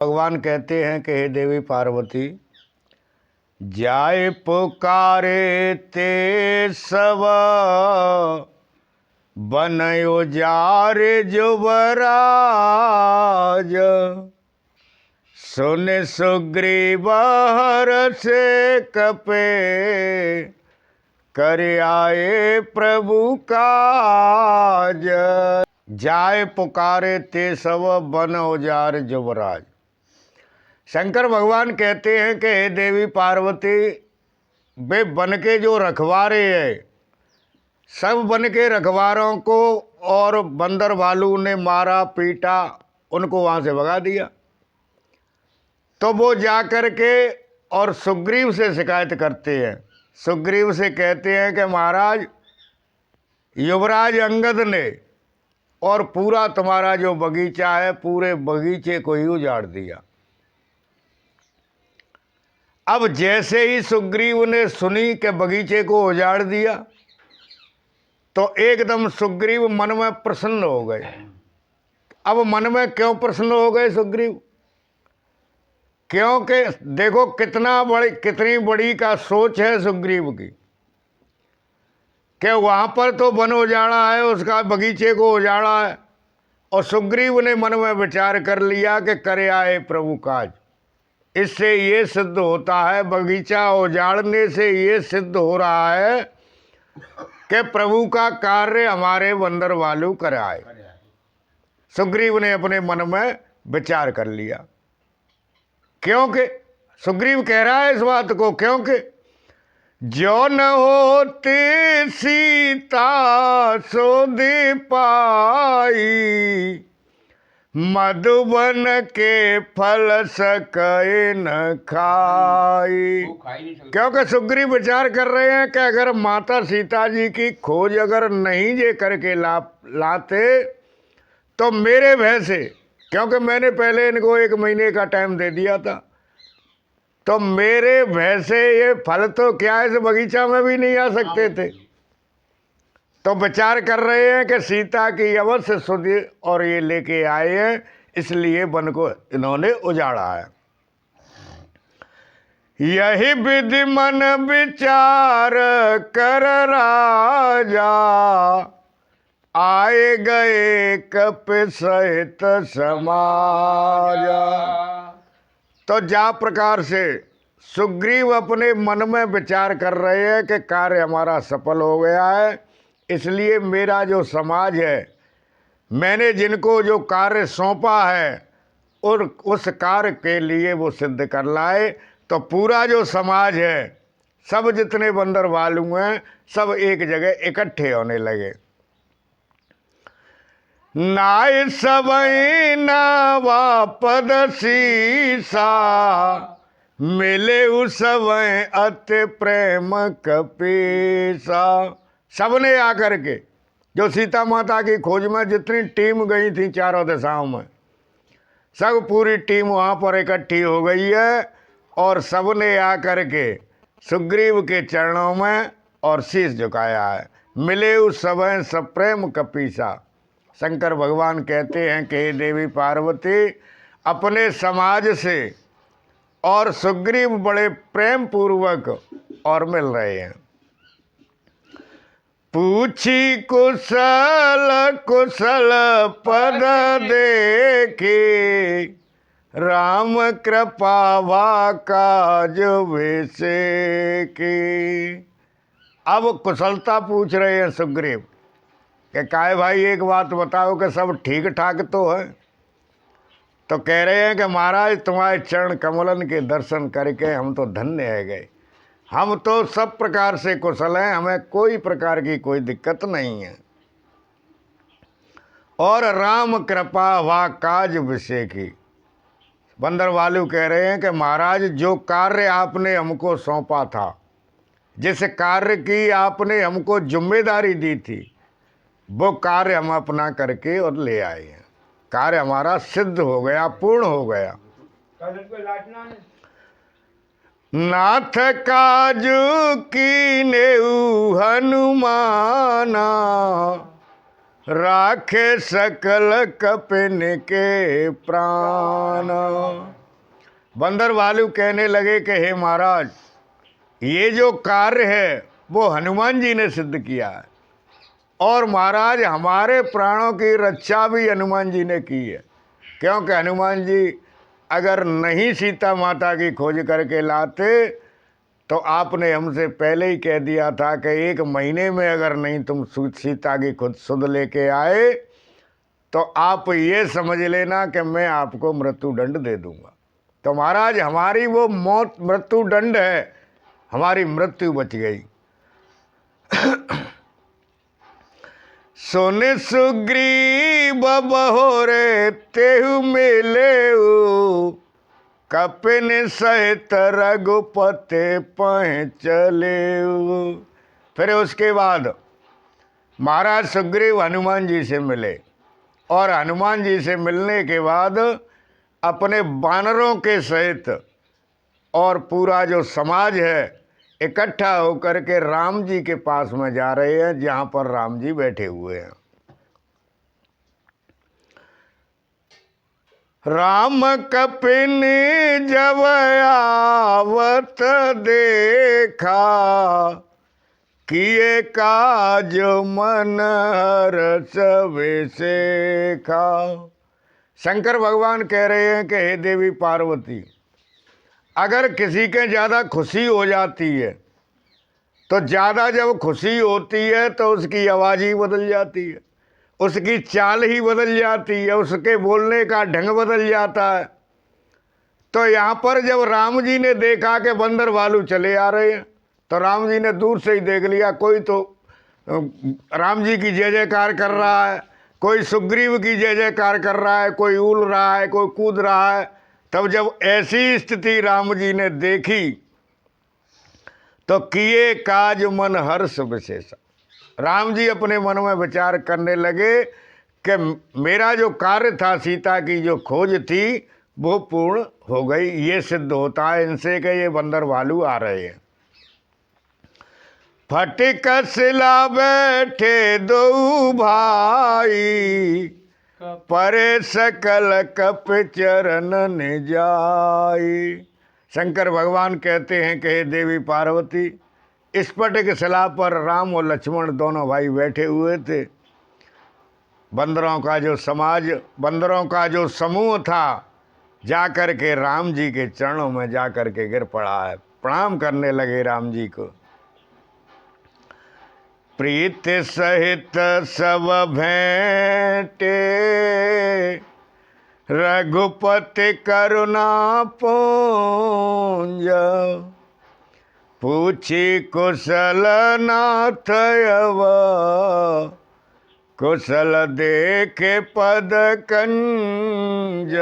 भगवान कहते हैं कि हे देवी पार्वती, जाए पुकारे ते सब बनयो जारे जुबराज, सुन सुग्रीव हर्षे कपे, कर आए प्रभु काज। जाए पुकारे ते सब बन औजार जुबराज। शंकर भगवान कहते हैं कि हे देवी पार्वती, वे बन के जो रखवारे हैं, सब बन के रखवारों को और बंदर भालू ने मारा पीटा, उनको वहाँ से भगा दिया। तो वो जा कर के और सुग्रीव से शिकायत करते हैं। सुग्रीव से कहते हैं कि महाराज, युवराज अंगद ने और पूरा तुम्हारा जो बगीचा है, पूरे बगीचे को ही उजाड़ दिया। अब जैसे ही सुग्रीव ने सुनी कि बगीचे को उजाड़ दिया, तो एकदम सुग्रीव मन में प्रसन्न हो गए। अब मन में क्यों प्रसन्न हो गए सुग्रीव? क्योंकि देखो कितनी बड़ी का सोच है सुग्रीव की, कि वहां पर तो वन उजाड़ा है, उसका बगीचे को उजाड़ा है, और सुग्रीव ने मन में विचार कर लिया कि करे आए प्रभु काज। इससे ये सिद्ध होता है, बगीचा उजाड़ने से ये सिद्ध हो रहा है कि प्रभु का कार्य हमारे बंदर वालू कराए। सुग्रीव ने अपने मन में विचार कर लिया। क्योंकि सुग्रीव कह रहा है इस बात को, क्योंकि जो न होती सीता सोधी पाई, मधुबन के फल सके न खाई। क्योंकि सुग्रीव विचार कर रहे हैं कि अगर माता सीता जी की खोज अगर नहीं ये करके लाते तो मेरे भय से, क्योंकि मैंने पहले इनको 1 महीने का टाइम दे दिया था, तो मेरे भय से ये फल तो क्या इस बगीचा में भी नहीं आ सकते थे। तो विचार कर रहे हैं कि सीता की अवश्य सुधि और ये लेके आए हैं, इसलिए वन को इन्होंने उजाड़ा है। यही विधि मन विचार कर राजा, आए गए कप सहित समाजा। तो जा प्रकार से सुग्रीव अपने मन में विचार कर रहे हैं कि कार्य हमारा सफल हो गया है, इसलिए मेरा जो समाज है, मैंने जिनको जो कार्य सौंपा है और उस कार्य के लिए वो सिद्ध कर लाए। तो पूरा जो समाज है, सब जितने बंदर भालू हैं, सब एक जगह इकट्ठे होने लगे। नाय सबई नावा पद सीसा, मिले उस समय अति प्रेम कपीसा। सबने आकर के, जो सीता माता की खोज में जितनी टीम गई थी चारों दिशाओं में, सब पूरी टीम वहाँ पर इकट्ठी हो गई है, और सबने आकर के सुग्रीव के चरणों में और शीश झुकाया है। मिले उस समय सब प्रेम कपीसा। शंकर भगवान कहते हैं कि हे देवी पार्वती, अपने समाज से और सुग्रीव बड़े प्रेम पूर्वक और मिल रहे हैं। पूछी कुशल कुशल पद देखी, राम कृपा वा काज विषे की। अब कुशलता पूछ रहे हैं सुग्रीव कि काहे भाई, एक बात बताओ कि सब ठीक ठाक तो है? तो कह रहे हैं कि महाराज, तुम्हारे चरण कमलन के दर्शन करके हम तो धन्य है गए। हम तो सब प्रकार से कुशल हैं, हमें कोई प्रकार की कोई दिक्कत नहीं है। और राम कृपा वा काज विषय की। बंदर वालू कह रहे हैं कि महाराज, जो कार्य आपने हमको सौंपा था, जिस कार्य की आपने हमको जिम्मेदारी दी थी, वो कार्य हम अपना करके और ले आए हैं। कार्य हमारा सिद्ध हो गया, पूर्ण हो गया। नाथ काजू की नेऊ हनुमाना, राखे सकल कपिन के प्राण। बंदर भालू कहने लगे कि हे महाराज, ये जो कार्य है वो हनुमान जी ने सिद्ध किया है, और महाराज हमारे प्राणों की रक्षा भी हनुमान जी ने की है, क्योंकि हनुमान जी अगर नहीं सीता माता की खोज करके लाते तो आपने हमसे पहले ही कह दिया था कि 1 महीने में अगर नहीं तुम सीता की खुद सुध लेके आए तो आप ये समझ लेना कि मैं आपको मृत्यु दंड दे दूंगा। तो महाराज हमारी वो मौत मृत्यु दंड है, हमारी मृत्यु बच गई। सोने सुग्रीव बहोरे तेहु मिले, कपिन सहित रघुपति पहुँचले। फिर उसके बाद महाराज सुग्रीव हनुमान जी से मिले, और हनुमान जी से मिलने के बाद अपने वानरों के सहित और पूरा जो समाज है इकट्ठा होकर के राम जी के पास में जा रहे हैं, जहाँ पर राम जी बैठे हुए हैं। राम कपिन जब आवत देखा, किए काज मन हर्ष विसेखा। शंकर भगवान कह रहे हैं कि हे देवी पार्वती, अगर किसी के ज़्यादा खुशी हो जाती है तो ज़्यादा जब खुशी होती है तो उसकी आवाज़ ही बदल जाती है, उसकी चाल ही बदल जाती है, उसके बोलने का ढंग बदल जाता है। तो यहाँ पर जब राम जी ने देखा कि बंदर भालू चले आ रहे हैं तो राम जी ने दूर से ही देख लिया, कोई तो राम जी की जय जयकार कर रहा है, कोई सुग्रीव की जय जयकार कर रहा है, कोई उल रहा है, कोई कूद रहा है। तब जब ऐसी स्थिति राम जी ने देखी तो किए काज मन हर्ष विशेष। राम जी अपने मन में विचार करने लगे कि मेरा जो कार्य था, सीता की जो खोज थी, वो पूर्ण हो गई। ये सिद्ध होता है इनसे कि ये बंदर भालू आ रहे हैं। फटिक सिला बैठे दो भाई, परे सकल कप चरण निजाई। शंकर भगवान कहते हैं कि हे देवी पार्वती, इस फटिक शिला पर राम और लक्ष्मण दोनों भाई बैठे हुए थे। बंदरों का जो समाज, बंदरों का जो समूह था, जाकर के राम जी के चरणों में जाकर के गिर पड़ा है, प्रणाम करने लगे राम जी को। प्रीत सहित सब भेंटे, रघुपति करुणा पुंज। पूछी कुशल नाथ अव, कुशल देखे पद कंज।